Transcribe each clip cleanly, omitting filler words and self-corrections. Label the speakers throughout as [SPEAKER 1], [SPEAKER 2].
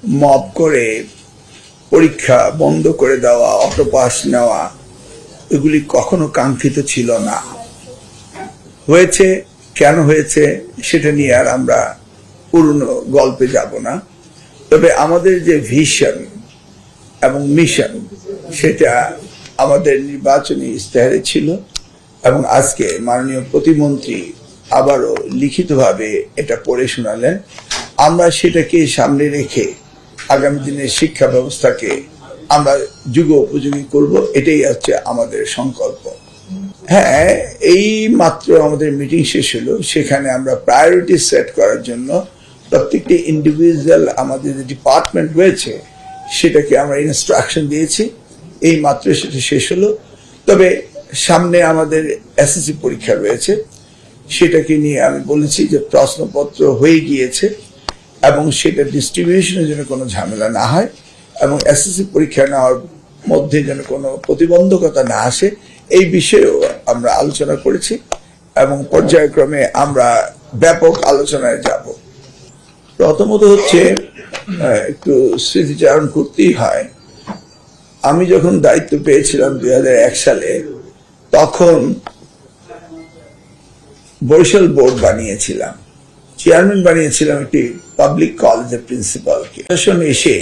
[SPEAKER 1] Mob করে পরীক্ষা বন্ধ করে দেওয়া, অটো পাস নেওয়া, এগুলি কখনো কাঙ্ক্ষিত ছিল না। হয়েছে, কেন হয়েছে সেটা নিয়ে আর আমরা পুরনো গল্পে যাব না। তবে আমাদের যে ভিশন এবং মিশন সেটা আমাদের নির্বাচনী ইশতেহারে ছিল, এবং আজকে মাননীয় প্রতিমন্ত্রী আবারও লিখিতভাবে এটা পড়ে শোনালেন। আমরা সেটাকে সামনে রেখে আগামী দিনের শিক্ষা ব্যবস্থাকে আমরা যুগ উপযোগী করব, এটাই হচ্ছে আমাদের সংকল্প। হ্যাঁ, এই মাত্র আমাদের মিটিং শেষ হলো, সেখানে আমরা প্রায়োরিটি সেট করার জন্য প্রত্যেকটি ইন্ডিভিজুয়াল আমাদের যে ডিপার্টমেন্ট রয়েছে সেটাকে আমরা ইনস্ট্রাকশন দিয়েছি। এই মাত্র সেটা শেষ হলো। তবে সামনে আমাদের এসএসসি পরীক্ষা রয়েছে, সেটাকে নিয়ে আমি বলেছি যে প্রশ্নপত্র হয়ে গিয়েছে এবং সেটা ডিস্ট্রিবিউশনের জন্য কোনো ঝামেলা না হয় এবং এসএসসি পরীক্ষা নেওয়ার মধ্যে যেন কোনো প্রতিবন্ধকতা না আসে, এই বিষয়েও আমরা আলোচনা করেছি এবং পর্যায়ক্রমে আমরা ব্যাপক আলোচনায় যাব। প্রথমত হচ্ছে একটু স্মৃতিচারণ করতেই হয়। আমি যখন দায়িত্ব পেয়েছিলাম 2001 সালে, তখন বরিশাল বোর্ড বানিয়েছিলাম, চেয়ারম্যান বানিয়েছিলাম একটি পাবলিক কলেজের প্রিন্সিপালকে। শাসন এসে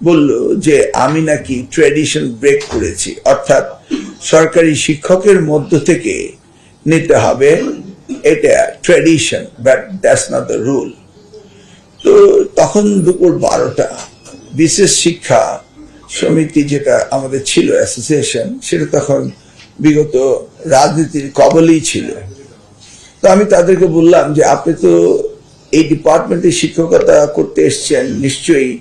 [SPEAKER 1] বলল যে আমি নাকি ট্র্যাডিশন ব্রেক করেছি, অর্থাৎ সরকারি শিক্ষকের মধ্য থেকে নিতে হবে, এটা tradition, but that's not the rule. তো তখন দুপুর 12টা বিশেষ শিক্ষা সমিতি, যেটা আমাদের ছিল অ্যাসোসিয়েশন, সেটা তখন বিগত রাজনীতির কবলেই ছিল। তো আমি তাদেরকে বললাম যে আপনি তো এই ডিপার্টমেন্টে শিক্ষকতা করতে এসছেন, নিশ্চয়ই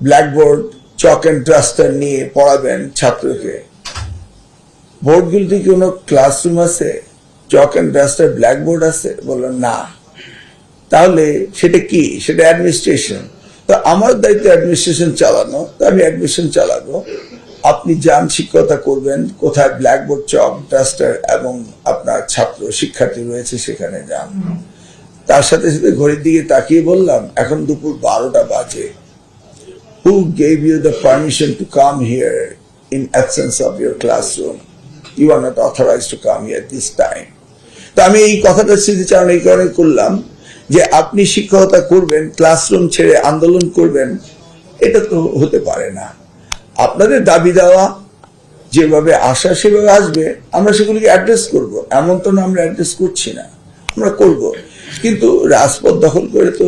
[SPEAKER 1] ব্ল্যাকবোর্ড, চক অ্যান্ড ডাস্টার নিয়ে পড়াবেন ছাত্রকে। বোর্ডগুলিতে কোনো ক্লাসরুম আছে, চক অ্যান্ড ডাস্টার, ব্ল্যাকবোর্ড আছে? বললেন না। তাহলে সেটা কি? সেটা অ্যাডমিনিস্ট্রেশন। তো আমার দায়িত্ব অ্যাডমিনিস্ট্রেশন চালানো, তো আমি অ্যাডমিনিস্ট্রেশন চালাবো। আপনি যান, শিক্ষকতা করবেন, কোথায় ব্ল্যাকবোর্ড, চক, ডাস্টার এবং আপনার ছাত্র শিক্ষার্থী রয়েছে সেখানে যান। তার সাথে সাথে ঘড়ির দিকে তাকিয়ে বললাম, এখন দুপুর 12টা বাজে। Who gave you the permission to come here in absence of your classroom? You are not authorized to come here this time. তো আমি এই কথাটা স্মৃতিচারণ এই কারণে করলাম যে আপনি শিক্ষকতা করবেন, ক্লাসরুম ছেড়ে আন্দোলন করবেন, এটা তো হতে পারে না। আপনাদের দাবি দেওয়া যেভাবে আসা সেভাবে আসবে, আমরা সেগুলিকে অ্যাড্রেস করব। এমন তো না আমরা অ্যাড্রেস করছি না, আমরা করব, কিন্তু রাজপথ দখল করে তো